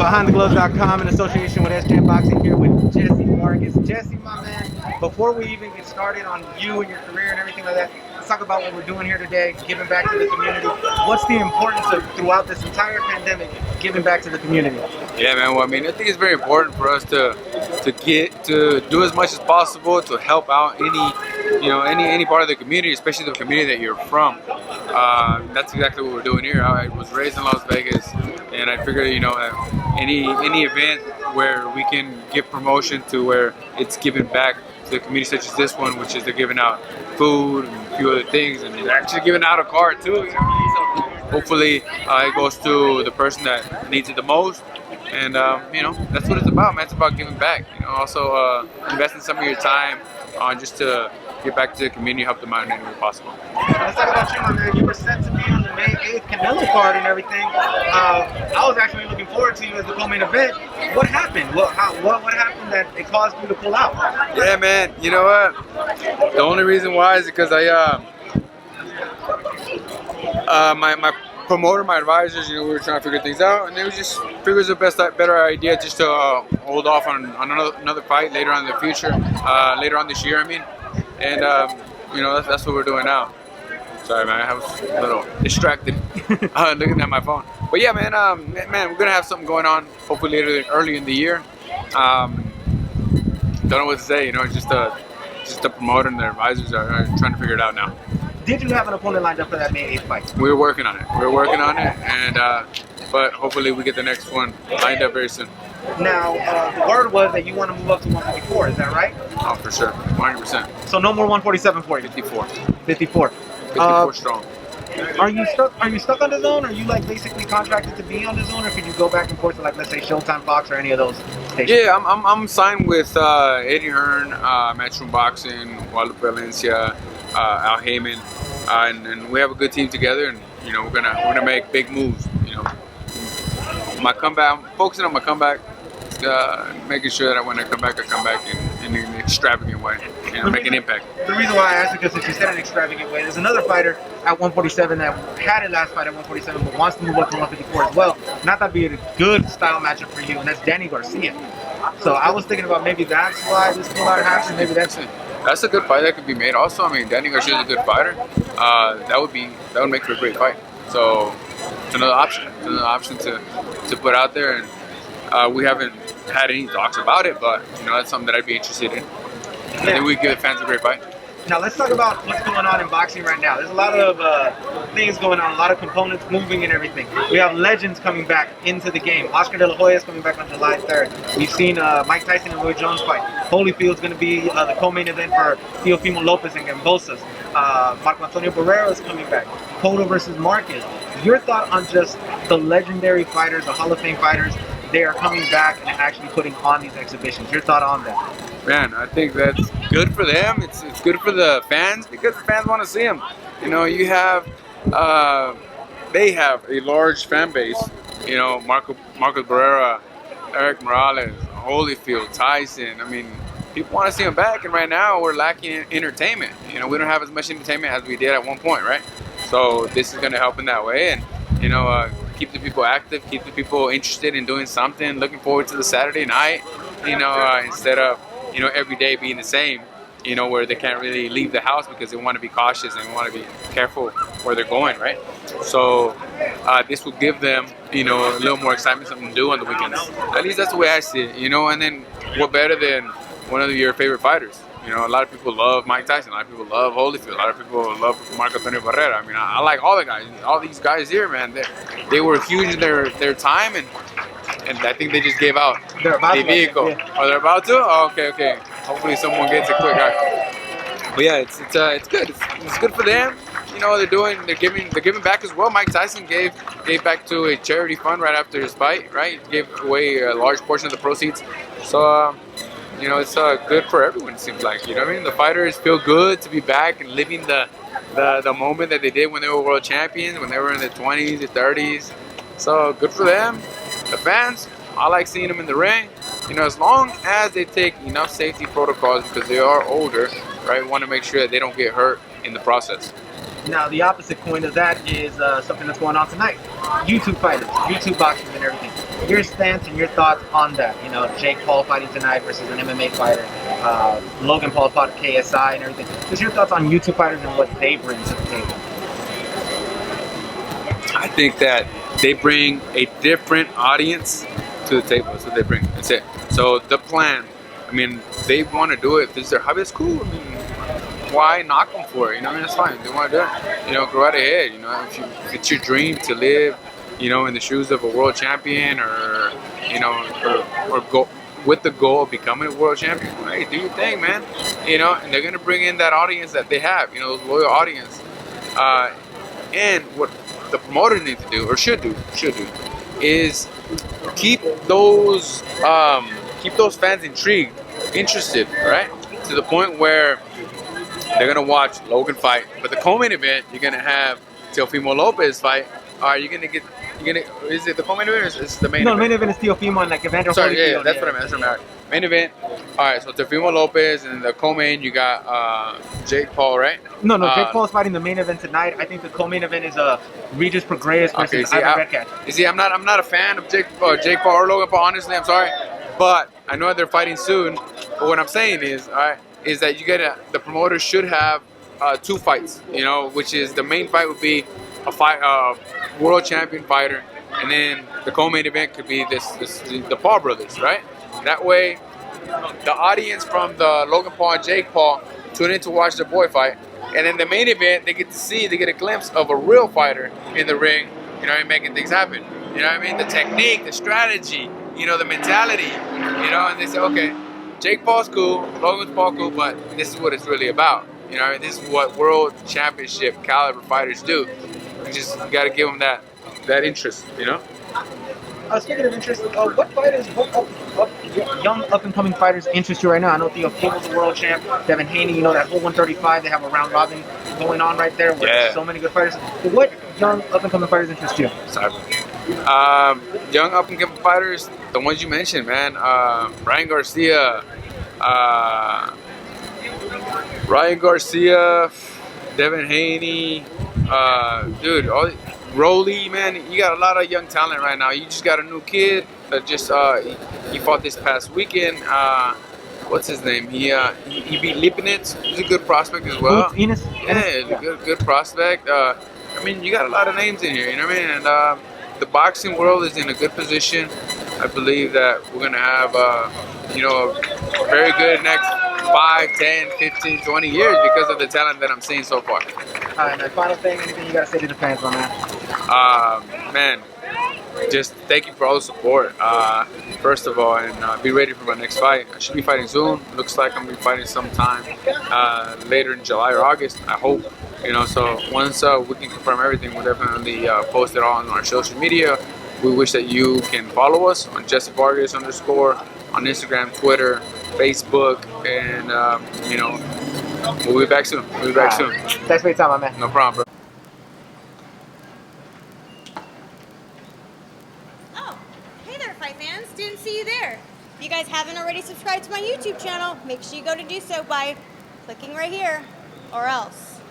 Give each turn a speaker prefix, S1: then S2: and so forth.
S1: OfficialBehindTheGloves.com in association with SJ Boxing here with Jessie Vargas. Jessie, my man, before we even get started on you and your career and everything like that, let's talk about what we're doing here today, giving back to the community. What's the importance of, throughout this entire pandemic, giving back to the community?
S2: Yeah, man. Well, I mean, I think it's very important for us to do as much as possible to help out any part of the community, especially the community that you're from. That's exactly what we're doing here. I was raised in Las Vegas, and I figured, any event where we can give promotion to where it's giving back to the community, such as this one, which is they're giving out food and a few other things, and they're actually giving out a car too. So hopefully, it goes to the person that needs it the most. And that's what it's about, man. It's about giving back. Also investing some of your time just to get back to the community, help them out in any way possible.
S1: Let's talk about you, my man. You were set to be on the May 8th Canelo card and everything. I was actually looking forward to you as the co-main event. What happened? What happened that it caused you to pull out?
S2: Yeah, man. You know what? The only reason why is because my promoter, my advisors, we were trying to figure things out, and it was just figures the better idea just to hold off on another fight later on in the future, later on this year, I mean, and that's what we're doing now. Sorry, man, I was a little distracted looking at my phone. But yeah, man, we're gonna have something going on hopefully early in the year. Don't know what to say, just the promoter and the advisors are trying to figure it out now.
S1: Did you have an opponent lined up for that May 8th fight?
S2: We were working on it. And but hopefully we get the next one lined up very soon.
S1: Now, the word was that you want to move up to 154. Is that right?
S2: Oh, for sure, 100%.
S1: So no more 147 for you.
S2: 54.
S1: 54.
S2: 54 strong.
S1: Are you stuck on the zone? Are you basically contracted to be on the zone, or could you go back and forth to let's say Showtime Fox or any of those stations?
S2: Yeah, I'm signed with Eddie Hearn, Matchroom Boxing, Guadalupe Valencia, Al Heyman, and we have a good team together, and we're gonna make big moves. My comeback, I'm focusing on my comeback, making sure that when I come back in an extravagant way, make an impact.
S1: The reason why I asked is because if you said an extravagant way, there's another fighter at 147 that had a last fight at 147 but wants to move up to 154 as well. Not that'd be a good style matchup for you, and that's Danny Garcia. So I was thinking about maybe that's why this pullout happened. Maybe that's it.
S2: That's a good fight that could be made. Also, I mean, Danny Garcia is a good fighter. That would make for a great fight. So it's another option. It's another option to put out there, and we haven't had any talks about it, but that's something that I'd be interested in. I think we give the fans a great fight.
S1: Now let's talk about what's going on in boxing right now. There's a lot of things going on, a lot of components moving and everything. We have legends coming back into the game. Oscar De La Hoya is coming back on July 3rd. We've seen Mike Tyson and Roy Jones fight. Holyfield's going to be the co-main event for Teofimo Lopez and Gambosas. Marco Antonio Barrera is coming back. Cotto versus Marquez. Your thought on just the legendary fighters, the Hall of Fame fighters, they are coming back and actually putting on these exhibitions. Your thought on that?
S2: Man, I think that's good for them. It's good for the fans because the fans want to see them. You have they have a large fan base. Marcos Barrera, Eric Morales, Holyfield, Tyson. I mean, people want to see them back, and right now we're lacking entertainment. We don't have as much entertainment as we did at one point, right? So this is going to help in that way, and keep the people active, keep the people interested in doing something, looking forward to the Saturday night. Instead of every day being the same, where they can't really leave the house because they want to be cautious and want to be careful where they're going, right? So this will give them, a little more excitement, something to do on the weekends. At least that's the way I see it, and then what better than one of your favorite fighters? A lot of people love Mike Tyson, a lot of people love Holyfield, a lot of people love Marco Antonio Barrera. I mean, I like all the guys, all these guys here, man. They were huge in their time, and I think they just gave out the vehicle. Yeah. Oh, they're about to? Oh, okay. Hopefully someone gets it quick. But yeah, it's good. It's good for them. They're giving back as well. Mike Tyson gave back to a charity fund right after his fight, right? He gave away a large portion of the proceeds. So it's good for everyone, it seems like. You know what I mean? The fighters feel good to be back and living the moment that they did when they were world champions, when they were in their 20s, their 30s. So good for them. The fans, I like seeing them in the ring. As long as they take enough safety protocols because they are older, right? We want to make sure that they don't get hurt in the process.
S1: Now, the opposite coin of that is something that's going on tonight. YouTube fighters, YouTube boxing and everything. Your stance and your thoughts on that. You know, Jake Paul fighting tonight versus an MMA fighter. Logan Paul fought KSI and everything. Just your thoughts on YouTube fighters and what they bring to the table.
S2: I think that they bring a different audience to the table. That's what they bring. That's it. So the plan, I mean, they want to do it. If this is their hobby, it's cool. I mean, why knock them for it? You know, I mean, that's fine. They want to do it. You know, go right ahead. You know, if it's your dream to live, you know, in the shoes of a world champion, or you know, or go with the goal of becoming a world champion, hey, do your thing, man. You know, and they're gonna bring in that audience that they have. You know, those loyal audience. And what the promoters need to do, or should do, is keep those fans intrigued, interested, right? To the point where they're gonna watch Logan fight, but the co-main event you're gonna have Teofimo Lopez fight. Is it the co-main event or is this the main event?
S1: No, the main event is Teofimo and like Evander Holyfield.
S2: Sorry, yeah, that's what I meant. Main event. All right, so Teofimo Lopez, and the co-main you got Jake Paul, right?
S1: No, Jake Paul's fighting the main event tonight. I think the co-main event is Regis Prograis versus Ivan Redkach.
S2: You see, I'm not a fan of Jake Paul or Logan Paul. Honestly, I'm sorry, but I know they're fighting soon. But what I'm saying is, all right, is that the promoter should have 2 fights. You know, which is the main fight would be a world champion fighter, and then the co-main event could be the Paul brothers, right? That way, the audience from the Logan Paul and Jake Paul tune in to watch their boy fight, and then the main event they get a glimpse of a real fighter in the ring, you know, and making things happen. You know what I mean? The technique, the strategy, you know, the mentality, you know, and they say, okay, Jake Paul's cool, Logan Paul cool, but this is what it's really about. You know, this is what world championship caliber fighters do. You just got to give them that interest, you know.
S1: Speaking of interest, what fighters, young up-and-coming fighters interest you right now? I know Teofimo's the world champ, Devin Haney, you know, that whole 135, they have a round robin going on right there with so many good fighters. But what young up-and-coming fighters interest you?
S2: Young up-and-coming fighters, the ones you mentioned, man. Ryan Garcia, Devin Haney, dude, Rolly, man, you got a lot of young talent right now. You just got a new kid that just he fought this past weekend. What's his name? He beat Lipinets. He's a good prospect as well.
S1: Enos?
S2: Yeah, good prospect. I mean, you got a lot of names in here. You know what I mean? And the boxing world is in a good position. I believe that we're gonna have you know, a very good next 5, 10, 15, 20 years because of the talent that I'm seeing so far.
S1: All right, man. Final thing, anything you got to say to the fans, my man?
S2: Man, just thank you for all the support. First of all, and be ready for my next fight. I should be fighting soon. Looks like I'm gonna be fighting sometime later in July or August. I hope. You know, so once we can confirm everything, we'll definitely post it on our social media. We wish that you can follow us on Jessie Vargas _ on Instagram, Twitter, Facebook, and you know, we'll be back soon.
S1: Thanks for your time, my man.
S2: No problem, bro.
S3: Oh, hey there, fight fans. Didn't see you there. If you guys haven't already subscribed to my YouTube channel, make sure you go to do so by clicking right here, or else.